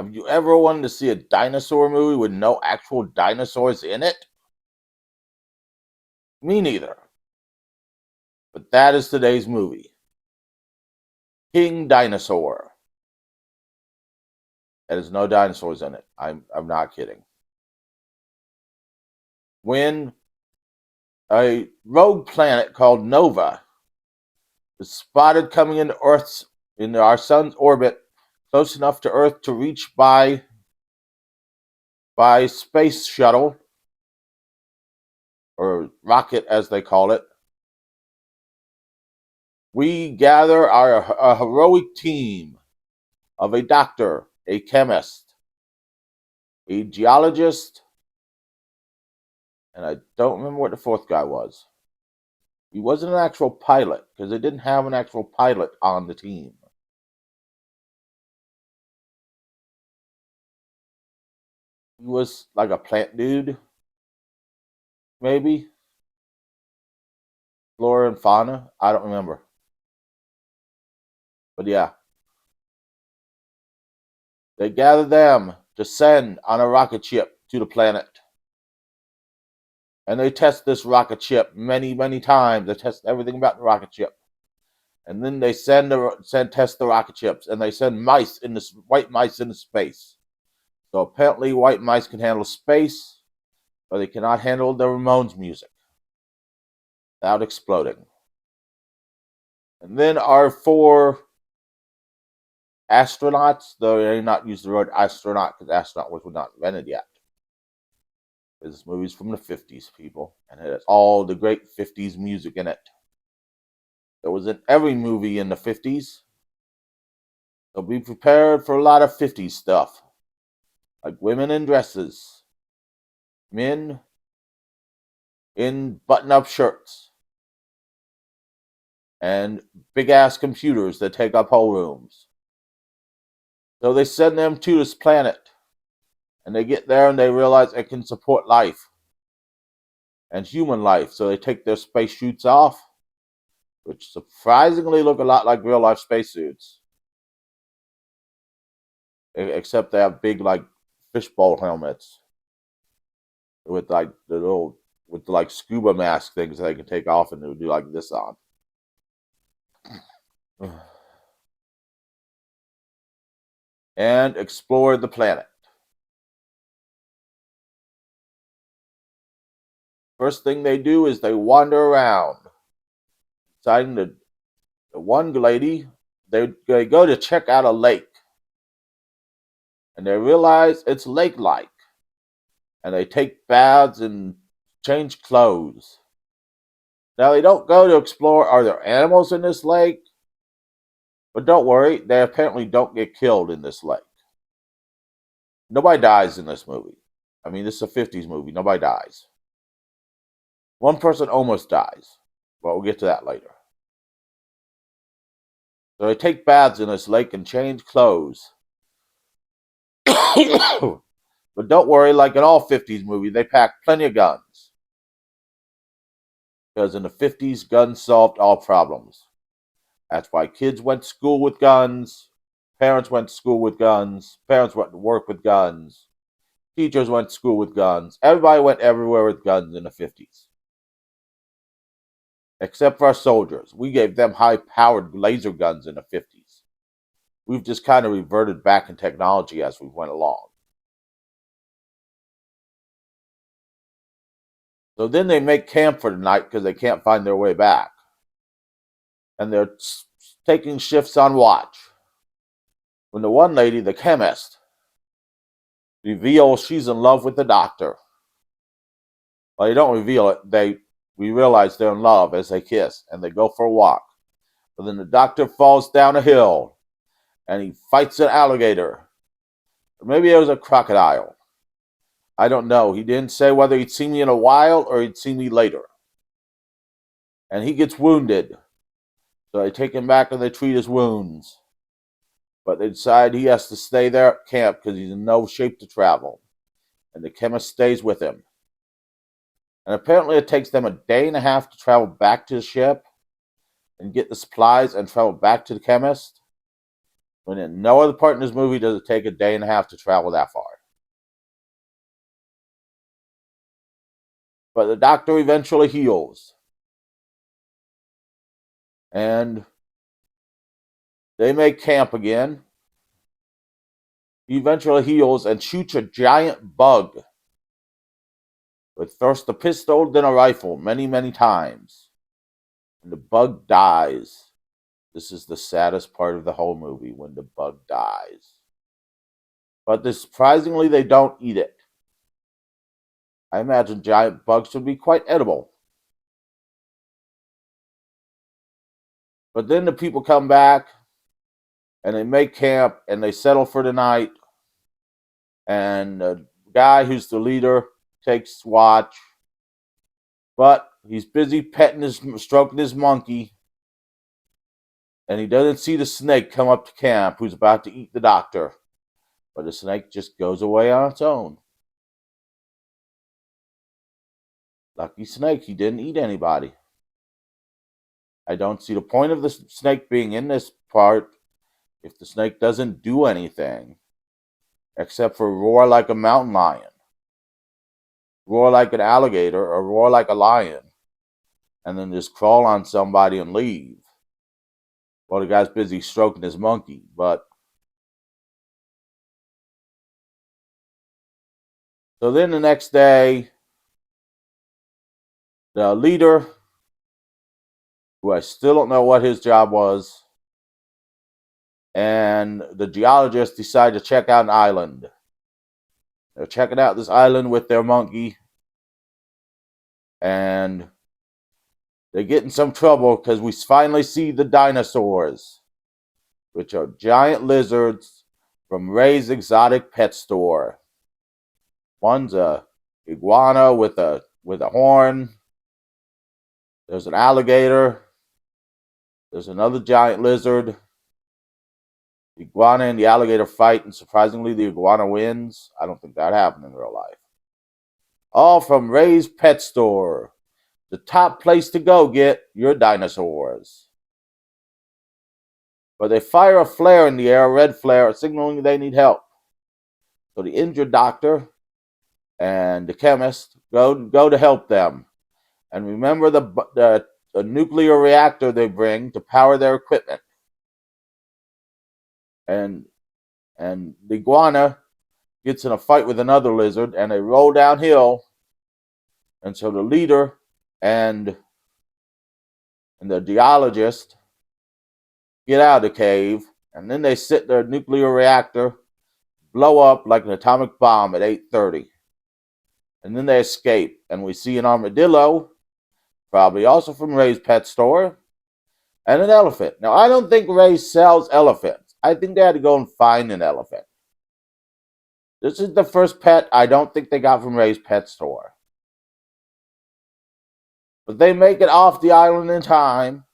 Have you ever wanted to see a dinosaur movie with no actual dinosaurs in it? Me neither. But that is today's movie. King Dinosaur. There's no dinosaurs in it. I'm not kidding. When a rogue planet called Nova is spotted coming into our sun's orbit, close enough to Earth to reach by space shuttle or rocket as they call it, we gather a heroic team of a doctor, a chemist, a geologist, and I don't remember what the fourth guy was. He wasn't an actual pilot because they didn't have an actual pilot on the team. He was like a plant dude, maybe. Flora and fauna. I don't remember. But yeah, they gather them to send on a rocket ship to the planet. And they test this rocket ship many, many times. They test everything about the rocket ship. And then they test the rocket ships, and they send white mice into space. So apparently, white mice can handle space, but they cannot handle the Ramones music without exploding. And then our four astronauts, though they did not use the word astronaut because astronaut was not invented yet. This movie's from the 50s, people, and it has all the great 50s music in it. There was in every movie in the 50s. So be prepared for a lot of 50s stuff. Like women in dresses, men in button-up shirts, and big-ass computers that take up whole rooms. So they send them to this planet, and they get there and they realize it can support life and human life. So they take their spacesuits off, which surprisingly look a lot like real-life spacesuits. Except they have big, like, fishbowl helmets with like scuba mask things that they can take off and do like this on. And explore the planet. First thing they do is they wander around. Deciding the one lady, they go to check out a lake. And they realize it's lake-like. And they take baths and change clothes. Now they don't go to explore, are there animals in this lake? But don't worry, they apparently don't get killed in this lake. Nobody dies in this movie. I mean, this is a 50s movie. Nobody dies. One person almost dies. But we'll get to that later. So they take baths in this lake and change clothes. But don't worry, like in all 50s movies, they pack plenty of guns. Because in the 50s, guns solved all problems. That's why kids went to school with guns. Parents went to school with guns. Parents went to work with guns. Teachers went to school with guns. Everybody went everywhere with guns in the 50s. Except for our soldiers. We gave them high-powered laser guns in the 50s. We've just kind of reverted back in technology as we went along. So then they make camp for the night because they can't find their way back. And they're taking shifts on watch. When the one lady, the chemist, reveals she's in love with the doctor. Well, they don't reveal it. We realize they're in love as they kiss, and they go for a walk. But then the doctor falls down a hill, and he fights an alligator. Or maybe it was a crocodile. I don't know. He didn't say whether he'd see me in a while or he'd see me later. And he gets wounded. So they take him back and they treat his wounds. But they decide he has to stay there at camp because he's in no shape to travel. And the chemist stays with him. And apparently it takes them a day and a half to travel back to the ship and get the supplies and travel back to the chemist. When in no other part in this movie does it take a day and a half to travel that far. But the doctor eventually heals. And they make camp again. He eventually heals and shoots a giant bug with first a pistol, then a rifle, many, many times. And the bug dies. This is the saddest part of the whole movie, when the bug dies. But surprisingly, they don't eat it. I imagine giant bugs would be quite edible. But then the people come back, and they make camp, and they settle for the night. And the guy who's the leader takes watch. But he's busy stroking his monkey. And he doesn't see the snake come up to camp who's about to eat the doctor. But the snake just goes away on its own. Lucky snake, he didn't eat anybody. I don't see the point of the snake being in this part if the snake doesn't do anything. Except for roar like a mountain lion, roar like an alligator, or roar like a lion. And then just crawl on somebody and leave. Well, the guy's busy stroking his monkey, but... So then the next day, the leader, who I still don't know what his job was, and the geologists decide to check out an island. They're checking out this island with their monkey, and they get in some trouble because we finally see the dinosaurs, which are giant lizards from Ray's exotic pet store. One's a iguana with a horn. There's an alligator. There's another giant lizard. The iguana and the alligator fight, and surprisingly, the iguana wins. I don't think that happened in real life. All from Ray's Pet Store, the top place to go get your dinosaurs. But they fire a flare in the air, a red flare, signaling they need help. So the injured doctor and the chemist go to help them. And remember the nuclear reactor they bring to power their equipment. And the iguana gets in a fight with another lizard, and they roll downhill. And so the leader and the geologist get out of the cave, and then they sit their nuclear reactor blow up like an atomic bomb at 8:30. And then they escape, and we see an armadillo, probably also from Ray's Pet Store, and an elephant. Now, I don't think Ray sells elephants. I think they had to go and find an elephant. This is the first pet I don't think they got from Ray's Pet Store. But they make it off the island in time,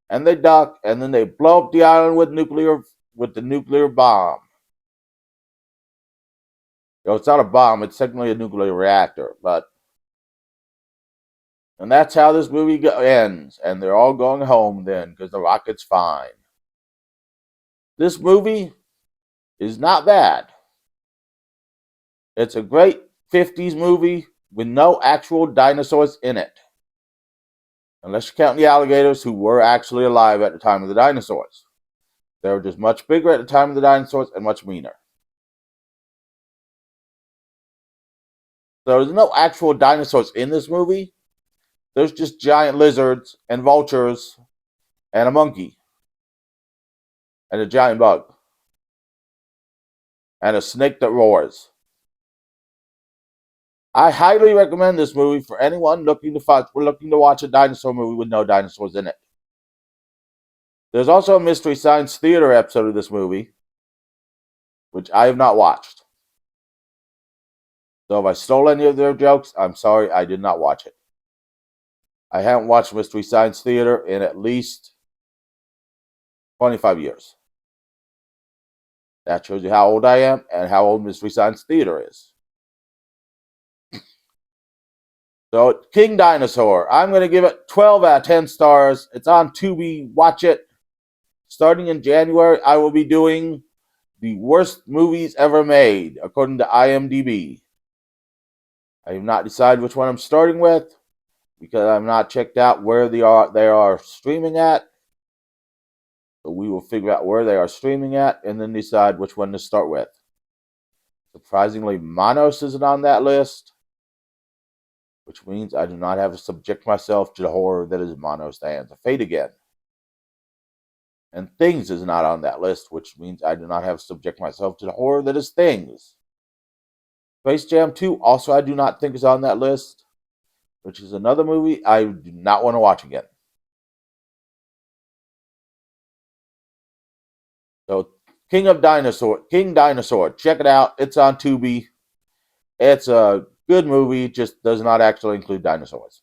and they duck, and then they blow up the island with the nuclear bomb. It's not a bomb, it's technically a nuclear reactor, and that's how this movie ends, and they're all going home then, because the rocket's fine. This movie is not bad. It's a great 50s movie with no actual dinosaurs in it. Unless you count the alligators, who were actually alive at the time of the dinosaurs. They were just much bigger at the time of the dinosaurs and much meaner. There's no actual dinosaurs in this movie. There's just giant lizards and vultures and a monkey and a giant bug and a snake that roars. I highly recommend this movie for anyone looking to watch a dinosaur movie with no dinosaurs in it. There's also a Mystery Science Theater episode of this movie, which I have not watched. So if I stole any of their jokes, I'm sorry, I did not watch it. I haven't watched Mystery Science Theater in at least 25 years. That shows you how old I am and how old Mystery Science Theater is. So, King Dinosaur, I'm going to give it 12 out of 10 stars. It's on Tubi. Watch it. Starting in January, I will be doing the worst movies ever made, according to IMDb. I have not decided which one I'm starting with because I've not checked out where they are streaming at. So we will figure out where they are streaming at and then decide which one to start with. Surprisingly, Manos isn't on that list, which means I do not have to subject myself to the horror that is Manos: The Hands of Fate again. And Things is not on that list, which means I do not have to subject myself to the horror that is Things. Space Jam 2 also I do not think is on that list, which is another movie I do not want to watch again. So King Dinosaur, check it out. It's on Tubi. It's a good movie, just does not actually include dinosaurs.